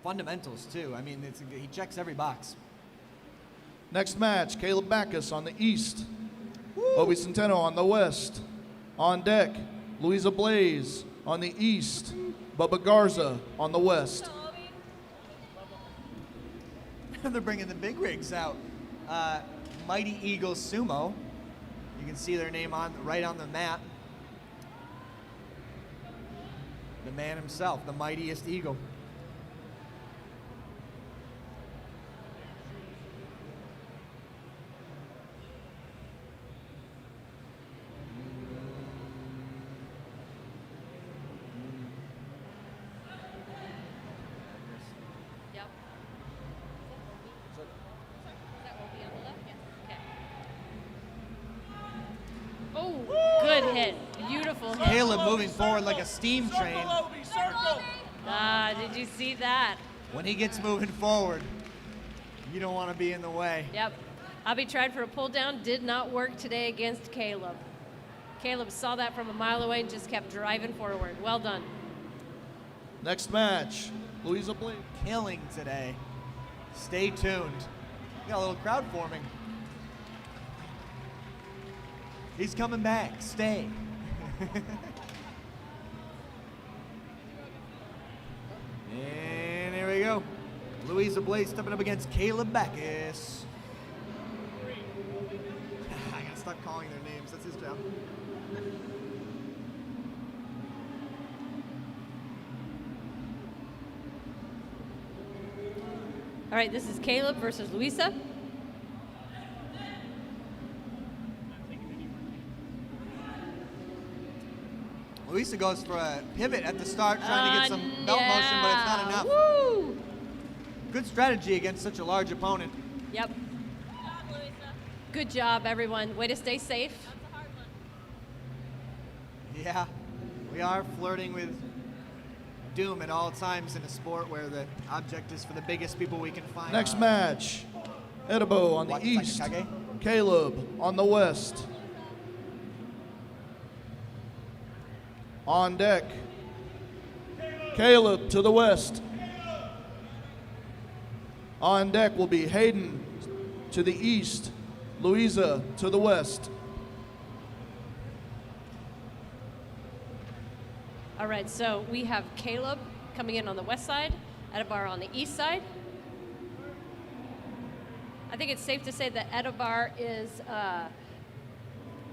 fundamentals, too. I mean, he checks every box. Next match, Caleb Backus on the east. Obi Centeno on the west. On deck, Louisa Blaze on the east. Bubba Garza on the west. They're bringing the big rigs out. Mighty Eagle Sumo. You can see their name right on the mat. The man himself, the mightiest eagle. Good hit. Beautiful hit. Caleb moving forward like a steam train. Did you see that? When he gets moving forward, you don't want to be in the way. Yep. Obi tried for a pull down, did not work today against Caleb. Caleb saw that from a mile away and just kept driving forward. Well done. Next match, Louisa Blaze. Killing today. Stay tuned. We got a little crowd forming. He's coming back. Stay. And here we go. Louisa Blaze stepping up against Caleb Backus. I gotta stop calling their names. That's his job. All right, this is Caleb versus Louisa. Louisa goes for a pivot at the start, trying to get some belt motion, but it's not enough. Woo! Good strategy against such a large opponent. Yep. Good job, Louisa. Good job, everyone. Way to stay safe. That's a hard one. Yeah, we are flirting with doom at all times in a sport where the object is for the biggest people we can find. Next match, Edibo on the Waka east. Takage. Caleb on the west. On deck, Caleb to the west. On deck will be Hayden to the east, Louisa to the west. All right, so we have Caleb coming in on the west side, Edibar on the east side. I think it's safe to say that Edibar is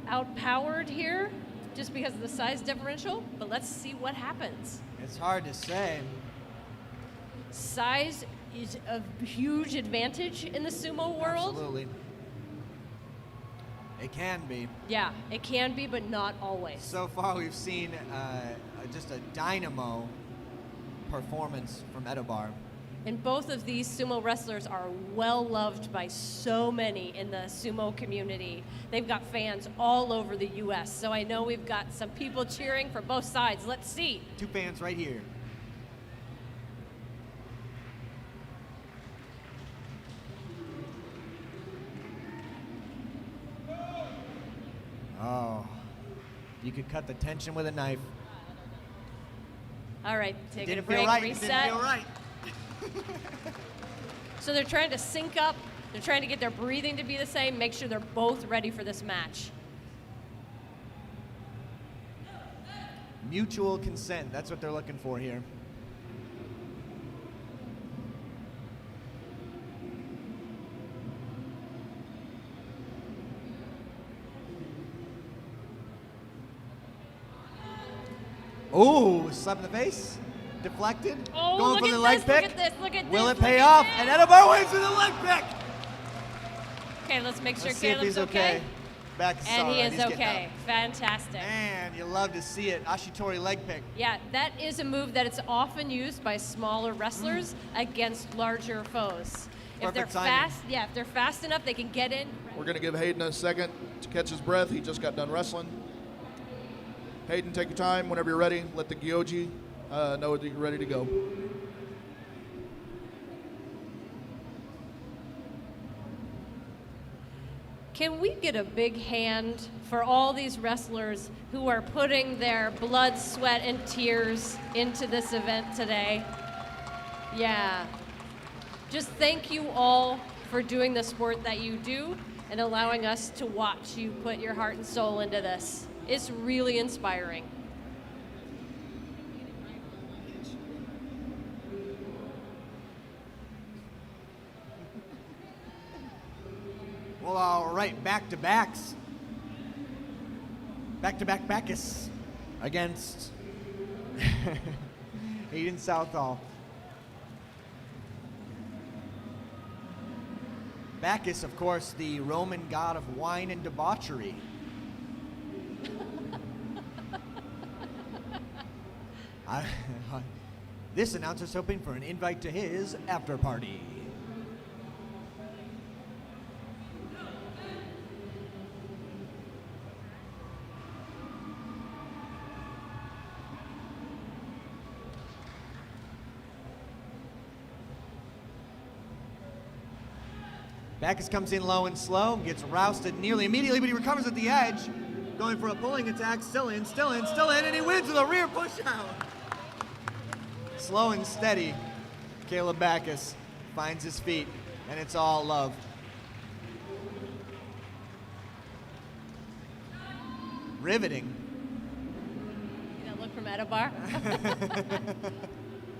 outpowered here just because of the size differential, but let's see what happens. It's hard to say. Size is a huge advantage in the sumo world. Absolutely. It can be. Yeah, it can be, but not always. So far, we've seen just a dynamo performance from Edibar. And both of these sumo wrestlers are well loved by so many in the sumo community. They've got fans all over the U.S., so I know we've got some people cheering for both sides. Let's see. Two fans right here. Oh, you could cut the tension with a knife. All right, take a Didn't break, feel right. reset. Didn't feel right. So they're trying to sync up. They're trying to get their breathing to be the same, make sure they're both ready for this match. Mutual consent, that's what they're looking for here. Ooh, slap in the face. Deflected. Oh, Going look for at the leg this, pick. look at this, look at Will this, it pay look at off? this. And Edibar wins with a leg pick. Okay, let's make sure Let's see if Caleb's he's okay. Back to And he Sarah. is He's getting okay. up. Fantastic. Man, you love to see it. Ashitori leg pick. Yeah, that is a move that it's often used by smaller wrestlers against larger foes. If they're Perfect timing. fast, yeah, if they're fast enough, they can get in. We're going to give Hayden a second to catch his breath. He just got done wrestling. Hayden, take your time. Whenever you're ready, let the Gyoji know that you're ready to go. Can we get a big hand for all these wrestlers who are putting their blood, sweat, and tears into this event today? Yeah. Just thank you all for doing the sport that you do and allowing us to watch you put your heart and soul into this. It's really inspiring. Well, all right, back-to-backs. Back-to-back Bacchus against Hayden Southall. Bacchus, of course, the Roman god of wine and debauchery. This announcer's hoping for an invite to his after party. Bacchus comes in low and slow, gets rousted nearly immediately, but he recovers at the edge. Going for a pulling attack, still in, and he wins with a rear push out. Slow and steady, Caleb Bacchus finds his feet, and it's all love. Riveting. See that look from Edobar?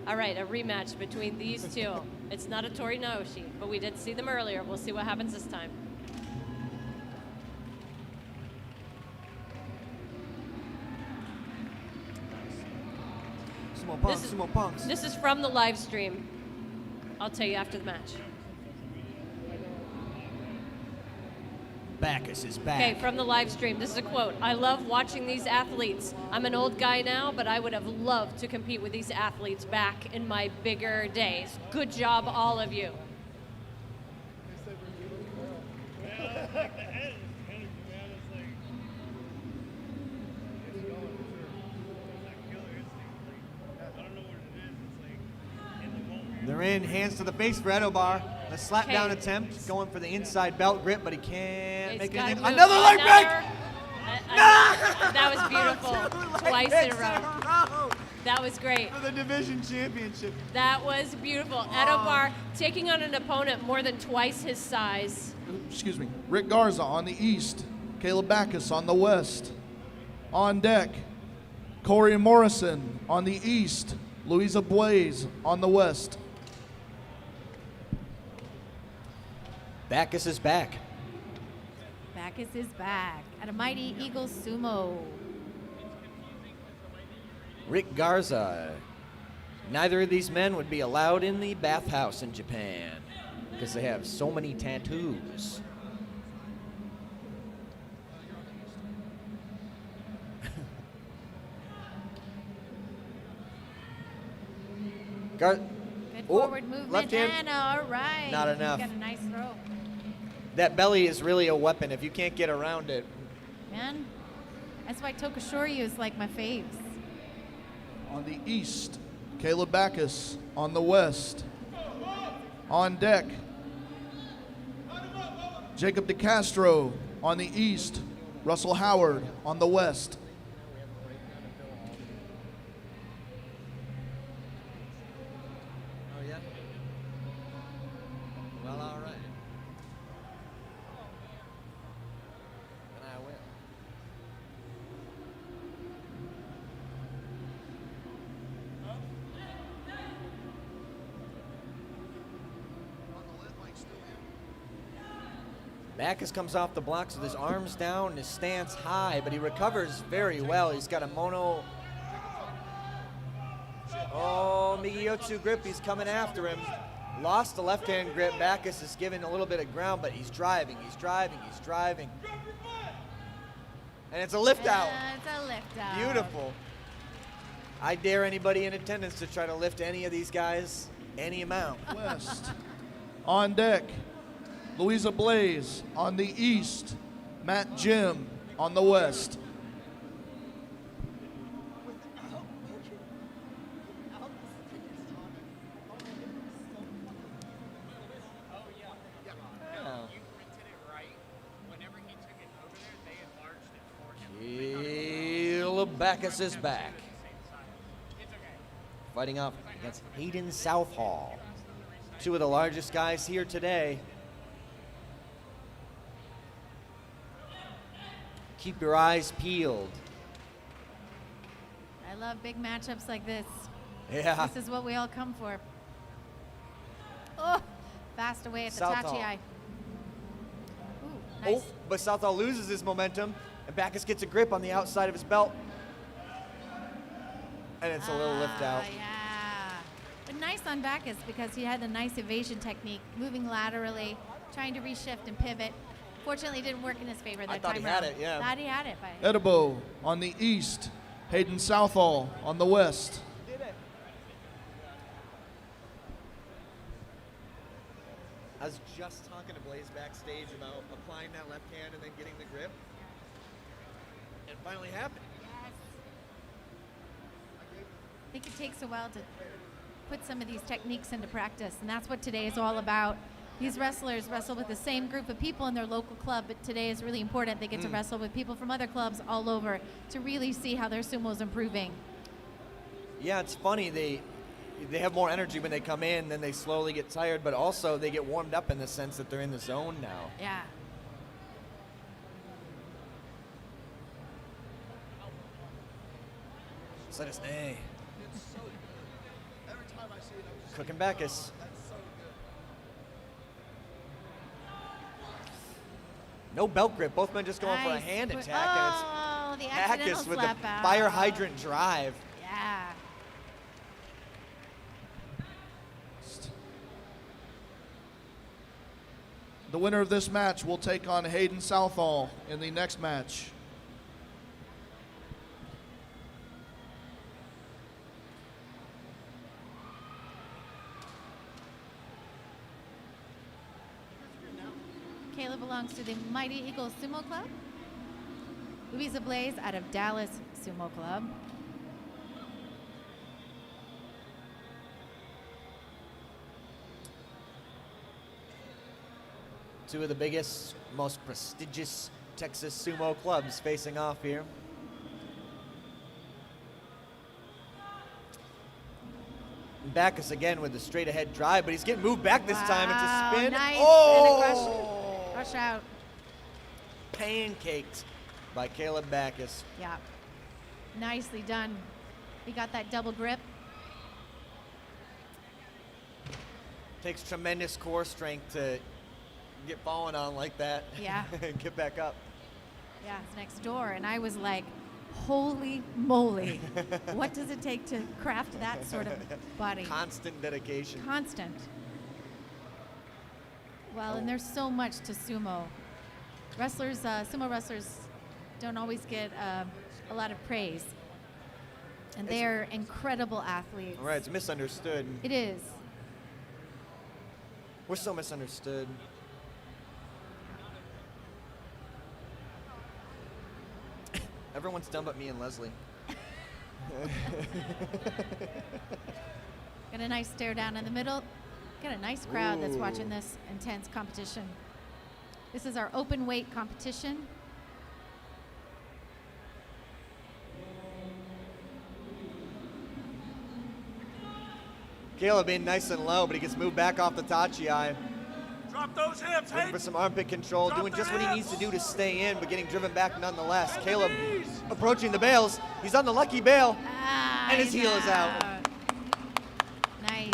All right, a rematch between these two. It's not a Tori Naoshi, but we did see them earlier. We'll see what happens this time. Sumo punks. This is from the live stream. I'll tell you after the match. Bacchus is back. Okay, from the live stream, this is a quote. I love watching these athletes. I'm an old guy now, but I would have loved to compete with these athletes back in my bigger days. Good job, all of you. They're in, hands to the face for Edobar. A slap down attempt, going for the inside belt grip, but he can't make anything. Another leg break! That was beautiful. Twice in a row. That was great. For the division championship. That was beautiful. Edobar taking on an opponent more than twice his size. Excuse me. Rick Garza on the east. Caleb Bacchus on the west. On deck, Corey Morrison on the east. Louisa Blaze on the west. Bacchus is back. Bacchus is back at a Mighty Eagle Sumo. Rick Garza. Neither of these men would be allowed in the bathhouse in Japan because they have so many tattoos. Good forward movement, left hand. and all right. Not enough. Got a nice throw. That belly is really a weapon if you can't get around it. Man, that's why Tokushoryu is like my faves. On the east, Caleb Bacchus. On the west, on deck, Jacob DeCastro. On the east, Russell Howard. On the west. Oh, yeah? Well, all right. Then I will. Bacchus comes off the blocks with his arms down and his stance high, but he recovers very well. He's got a mono. Oh, Migiyotsu grip. He's coming after him. Lost the left-hand grip. Bacchus is giving a little bit of ground, but he's driving. He's driving. He's driving. And it's a lift out. It's a lift out. Beautiful. I dare anybody in attendance to try to lift any of these guys any amount. West. On deck, Louisa Blaze. On the east, Matt Jim. On the west. Caleb Bacchus is back. Fighting off against Hayden Southall. Two of the largest guys here today. Keep your eyes peeled. I love big matchups like this. Yeah. This is what we all come for. Oh, fast away at the Southall. Tachi. Ooh, nice. Oh, but Southall loses his momentum, and Backus gets a grip on the outside of his belt. And it's a little lift out. Yeah. But nice on Backus because he had a nice evasion technique, moving laterally, trying to reshift and pivot. Fortunately, it didn't work in his favor that thought time he had around. it, yeah. Thought he had it. But Edibo on the east. Hayden Southall on the west. I was just talking to Blaze backstage about applying that left hand and then getting the grip. It finally happened. I think it takes a while to put some of these techniques into practice, and that's what today is all about. These wrestlers wrestle with the same group of people in their local club, but today is really important. They get to wrestle with people from other clubs all over to really see how their sumo is improving. Yeah, it's funny. They have more energy when they come in, then they slowly get tired, but also they get warmed up in the sense that they're in the zone now. Yeah. Let us nay. Cooking Backus. No belt grip. Both men just going for a Nice. hand Quick- attack, Oh, the and it's accidental Backus with slap the out. fire hydrant drive. Yeah. The winner of this match will take on Hayden Southall in the next match. Caleb belongs to the Mighty Eagles Sumo Club. Louisa Blaze out of Dallas Sumo Club. Two of the biggest, most prestigious Texas sumo clubs facing off here. And Backus again with the straight ahead drive, but he's getting moved back this time. It's a Wow, spin. nice. Oh! And a crush out. Pancaked by Caleb Backus. Yeah. Nicely done. He got that double grip. Takes tremendous core strength to get fallen on like that. Yeah. And get back up. Yeah, it's next door. And I was like, holy moly. What does it take to craft that sort of body? Constant dedication. Constant. Well, and there's so much to sumo. Wrestlers, sumo wrestlers don't always get a lot of praise. And they're incredible athletes. Right, it's misunderstood. It is. We're so misunderstood. Everyone's done but me and Leslie. Got a nice stare down in the middle. Got a nice crowd that's watching Ooh. this intense competition. This is our open weight competition. Caleb being nice and low, but he gets moved back off the Tachi. Drop those hips, Looking for some armpit control, doing just what he needs to do to stay in, but getting driven back nonetheless. Caleb approaching the bails. He's on the lucky bail, and his heel is out. Nice.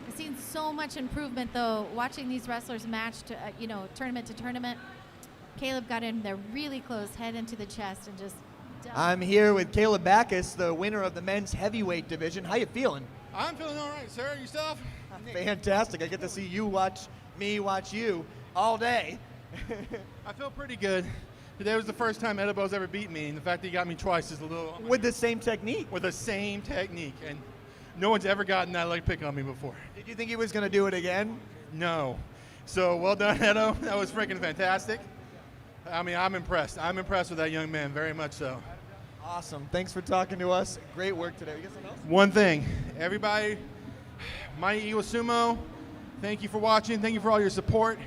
I've seen so much improvement though, watching these wrestlers match to, tournament to tournament. Caleb got in there really close, head into the chest, and just. I'm here with Caleb Backus, the winner of the men's heavyweight division. How you feeling? I'm feeling all right, sir. Yourself? Fantastic. I get to see you watch me watch you all day. I feel pretty good. Today was the first time Edibo's ever beat me, and the fact that he got me twice is a little... With the same technique. With the same technique, and no one's ever gotten that leg pick on me before. Did you think he was going to do it again? No. So, well done, Edo. That was freaking fantastic. I mean, I'm impressed. I'm impressed with that young man, very much so. Awesome. Thanks for talking to us. Great work today. You got something else? One thing, everybody, Mighty Eagle Sumo, thank you for watching. Thank you for all your support.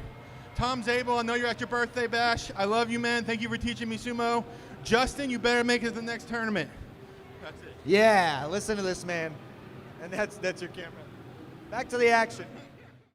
Tom Zabel, I know you're at your birthday bash. I love you, man. Thank you for teaching me sumo. Justin, you better make it to the next tournament. That's it. Yeah, listen to this man. And that's your camera. Back to the action.